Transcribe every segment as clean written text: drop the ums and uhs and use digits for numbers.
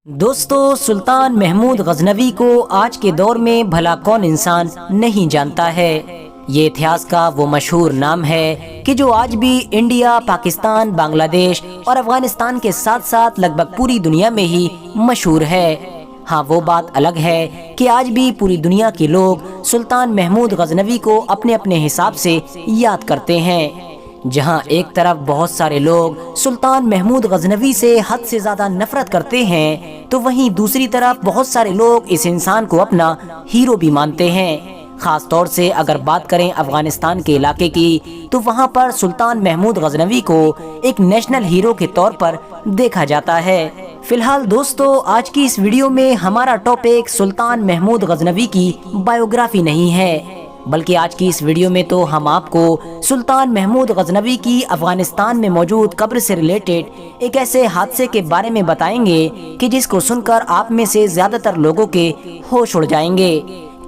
दोस्तों, सुल्तान महमूद गजनवी को आज के दौर में भला कौन इंसान नहीं जानता है। ये इतिहास का वो मशहूर नाम है कि जो आज भी इंडिया, पाकिस्तान, बांग्लादेश और अफगानिस्तान के साथ साथ लगभग पूरी दुनिया में ही मशहूर है। हाँ, वो बात अलग है कि आज भी पूरी दुनिया के लोग सुल्तान महमूद गजनवी को अपने अपने हिसाब से याद करते हैं। जहां एक तरफ बहुत सारे लोग सुल्तान महमूद गजनवी से हद से ज्यादा नफरत करते हैं, तो वहीं दूसरी तरफ बहुत सारे लोग इस इंसान को अपना हीरो भी मानते हैं। खास तौर से अगर बात करें अफगानिस्तान के इलाके की, तो वहां पर सुल्तान महमूद गजनवी को एक नेशनल हीरो के तौर पर देखा जाता है। फिलहाल दोस्तों, आज की इस वीडियो में हमारा टॉपिक सुल्तान महमूद गजनवी की बायोग्राफी नहीं है, बल्कि आज की इस वीडियो में तो हम आपको सुल्तान महमूद गजनवी की अफगानिस्तान में मौजूद कब्र से रिलेटेड एक ऐसे हादसे के बारे में बताएंगे कि जिसको सुनकर आप में से ज्यादातर लोगों के होश उड़ जाएंगे,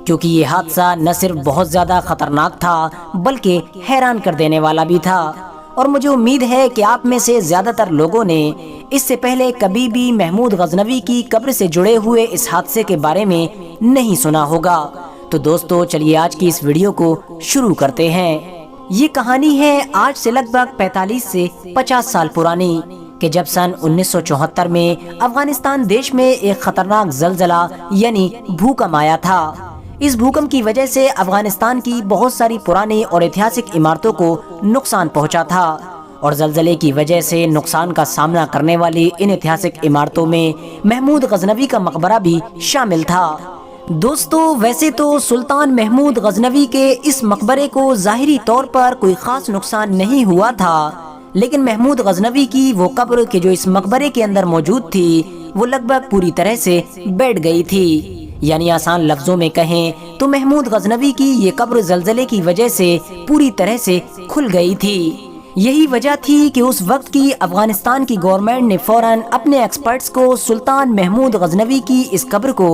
क्योंकि ये हादसा न सिर्फ बहुत ज्यादा खतरनाक था बल्कि हैरान कर देने वाला भी था। और मुझे उम्मीद है कि आप में से ज्यादातर लोगों ने इससे पहले कभी भी महमूद गजनवी की कब्र से जुड़े हुए इस हादसे के बारे में नहीं सुना होगा। तो दोस्तों, चलिए आज की इस वीडियो को शुरू करते हैं। ये कहानी है आज से लगभग 45 से 50 साल पुरानी, कि जब सन 1974 में अफगानिस्तान देश में एक खतरनाक जलजला यानी भूकंप आया था। इस भूकंप की वजह से अफगानिस्तान की बहुत सारी पुरानी और ऐतिहासिक इमारतों को नुकसान पहुंचा था, और जलजले की वजह से नुकसान का सामना करने वाली इन ऐतिहासिक इमारतों में महमूद गजनवी का मकबरा भी शामिल था। दोस्तों, वैसे तो सुल्तान महमूद गजनवी के इस मकबरे को ज़ाहिरी तौर पर कोई खास नुकसान नहीं हुआ था, लेकिन महमूद गजनवी की वो कब्र के जो इस मकबरे के अंदर मौजूद थी, वो लगभग पूरी तरह से बैठ गई थी। यानी आसान लफ्जों में कहें तो महमूद गजनवी की ये कब्र जलजले की वजह से पूरी तरह से खुल गई थी। यही वजह थी कि उस वक्त की अफगानिस्तान की गवर्नमेंट ने फौरन अपने एक्सपर्ट्स को सुल्तान महमूद गजनवी की इस कब्र को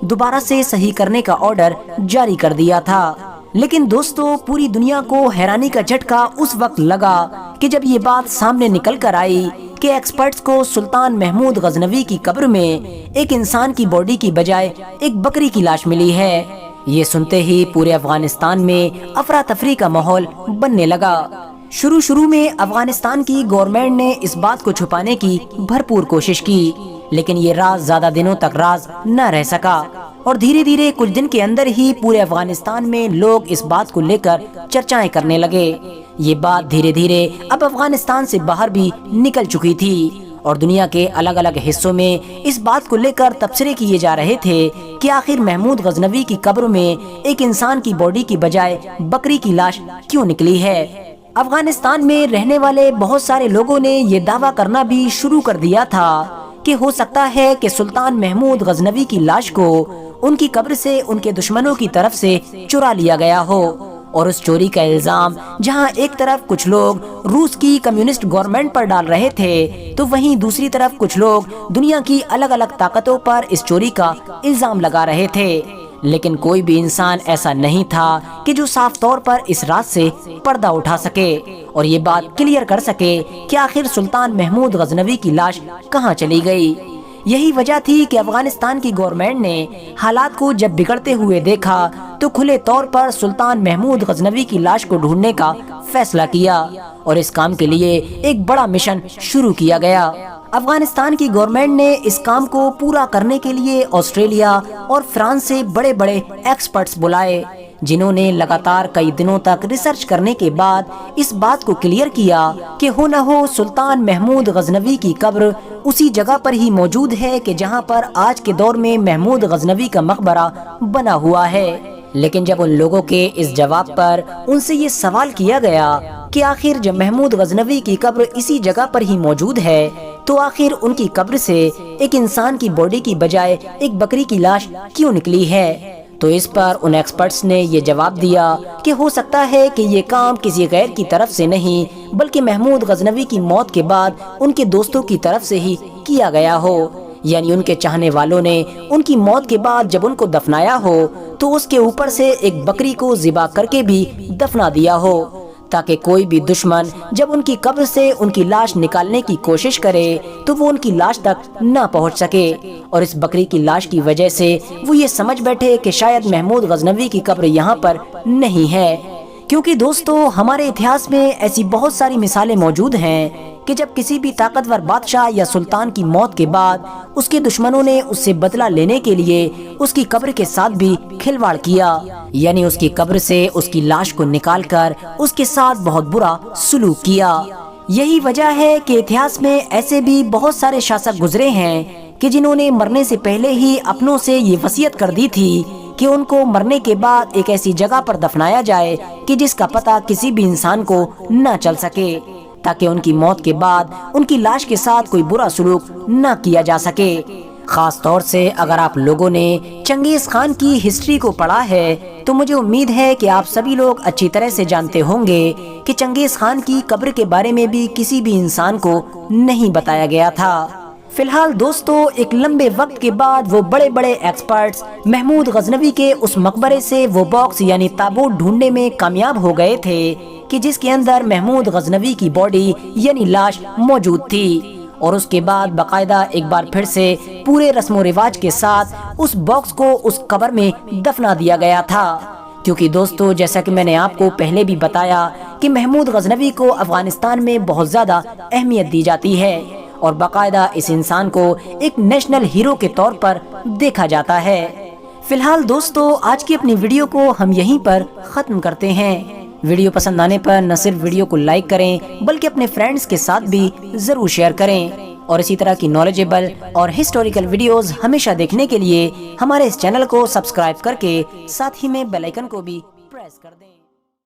दोबारा से सही करने का ऑर्डर जारी कर दिया था। लेकिन दोस्तों, पूरी दुनिया को हैरानी का झटका उस वक्त लगा कि जब ये बात सामने निकल कर आई कि एक्सपर्ट्स को सुल्तान महमूद गजनवी की कब्र में एक इंसान की बॉडी की बजाय एक बकरी की लाश मिली है। ये सुनते ही पूरे अफगानिस्तान में अफरा तफरी का माहौल बनने लगा। शुरू में अफगानिस्तान की गवर्नमेंट ने इस बात को छुपाने की भरपूर कोशिश की, लेकिन ये राज ज्यादा दिनों तक राज न रह सका, और धीरे धीरे कुछ दिन के अंदर ही पूरे अफगानिस्तान में लोग इस बात को लेकर चर्चाएं करने लगे। ये बात धीरे धीरे अब अफगानिस्तान से बाहर भी निकल चुकी थी, और दुनिया के अलग अलग हिस्सों में इस बात को लेकर तबसरे किए जा रहे थे कि आखिर महमूद गजनवी की कब्र में एक इंसान की बॉडी की बजाय बकरी की लाश क्यों निकली है। अफगानिस्तान में रहने वाले बहुत सारे लोगों ने ये दावा करना भी शुरू कर दिया था कि हो सकता है कि सुल्तान महमूद गजनवी की लाश को उनकी कब्र से उनके दुश्मनों की तरफ से चुरा लिया गया हो, और उस चोरी का इल्जाम जहां एक तरफ कुछ लोग रूस की कम्युनिस्ट गवर्नमेंट पर डाल रहे थे, तो वहीं दूसरी तरफ कुछ लोग दुनिया की अलग अलग ताकतों पर इस चोरी का इल्जाम लगा रहे थे। लेकिन कोई भी इंसान ऐसा नहीं था कि जो साफ तौर पर इस राज से पर्दा उठा सके और ये बात क्लियर कर सके कि आखिर सुल्तान महमूद गजनवी की लाश कहां चली गई। यही वजह थी कि अफगानिस्तान की गवर्नमेंट ने हालात को जब बिगड़ते हुए देखा, तो खुले तौर पर सुल्तान महमूद गजनवी की लाश को ढूंढने का फैसला किया, और इस काम के लिए एक बड़ा मिशन शुरू किया गया। अफगानिस्तान की गवर्नमेंट ने इस काम को पूरा करने के लिए ऑस्ट्रेलिया और फ्रांस से बड़े बड़े एक्सपर्ट्स बुलाए, जिन्होंने लगातार कई दिनों तक रिसर्च करने के बाद इस बात को क्लियर किया कि हो न हो सुल्तान महमूद गजनवी की कब्र उसी जगह पर ही मौजूद है कि जहां पर आज के दौर में महमूद गजनवी का मकबरा बना हुआ है। लेकिन जब उन लोगों के इस जवाब पर उनसे ये सवाल किया गया कि आखिर जब महमूद गजनवी की कब्र इसी जगह पर ही मौजूद है, तो आखिर उनकी कब्र से एक इंसान की बॉडी की बजाय एक बकरी की लाश क्यों निकली है, तो इस पर उन एक्सपर्ट्स ने ये जवाब दिया कि हो सकता है कि ये काम किसी गैर की तरफ से नहीं, बल्कि महमूद गजनवी की मौत के बाद उनके दोस्तों की तरफ से ही किया गया हो। यानी उनके चाहने वालों ने उनकी मौत के बाद जब उनको दफनाया हो, तो उसके ऊपर से एक बकरी को ज़िबा करके भी दफना दिया हो, تاکہ کوئی بھی دشمن جب ان کی قبر سے ان کی لاش نکالنے کی کوشش کرے تو وہ ان کی لاش تک نہ پہنچ سکے، اور اس بکری کی لاش کی وجہ سے وہ یہ سمجھ بیٹھے کہ شاید محمود غزنوی کی قبر یہاں پر نہیں ہے۔ کیونکہ دوستو ہمارے اتہاس میں ایسی بہت ساری مثالیں موجود ہیں کہ جب کسی بھی طاقتور بادشاہ یا سلطان کی موت کے بعد اس کے دشمنوں نے اس سے بدلہ لینے کے لیے اس کی قبر کے ساتھ بھی کھلواڑ کیا، یعنی اس کی قبر سے اس کی لاش کو نکال کر اس کے ساتھ بہت برا سلوک کیا۔ یہی وجہ ہے کہ اتہاس میں ایسے بھی بہت سارے شاسک گزرے ہیں کہ جنہوں نے مرنے سے پہلے ہی اپنوں سے یہ وصیت کر دی تھی کہ ان کو مرنے کے بعد ایک ایسی جگہ پر دفنایا جائے کہ جس کا پتہ کسی بھی انسان کو نہ چل سکے، تاکہ ان کی موت کے بعد ان کی لاش کے ساتھ کوئی برا سلوک نہ کیا جا سکے۔ خاص طور سے اگر آپ لوگوں نے چنگیز خان کی ہسٹری کو پڑھا ہے تو مجھے امید ہے کہ آپ سبھی لوگ اچھی طرح سے جانتے ہوں گے کہ چنگیز خان کی قبر کے بارے میں بھی کسی بھی انسان کو نہیں بتایا گیا تھا۔ فی الحال دوستو ایک لمبے وقت کے بعد وہ بڑے بڑے ایکسپرٹس محمود غزنوی کے اس مقبرے سے وہ باکس یعنی تابوت ڈھونڈنے میں کامیاب ہو گئے تھے کہ جس کے اندر محمود غزنوی کی باڈی یعنی لاش موجود تھی، اور اس کے بعد باقاعدہ ایک بار پھر سے پورے رسم و رواج کے ساتھ اس باکس کو اس قبر میں دفنا دیا گیا تھا۔ کیونکہ دوستو جیسا کہ میں نے آپ کو پہلے بھی بتایا کہ محمود غزنوی کو افغانستان میں بہت زیادہ اہمیت دی جاتی ہے، اور باقاعدہ اس انسان کو ایک نیشنل ہیرو کے طور پر دیکھا جاتا ہے۔ فی الحال دوستو آج کی اپنی ویڈیو کو ہم یہیں پر ختم کرتے ہیں۔ ویڈیو پسند آنے پر نہ صرف ویڈیو کو لائک کریں بلکہ اپنے فرینڈز کے ساتھ بھی ضرور شیئر کریں، اور اسی طرح کی نالجیبل اور ہسٹوریکل ویڈیوز ہمیشہ دیکھنے کے لیے ہمارے اس چینل کو سبسکرائب کر کے ساتھ ہی میں بیل آئیکن کو بھی پریس کر دیں۔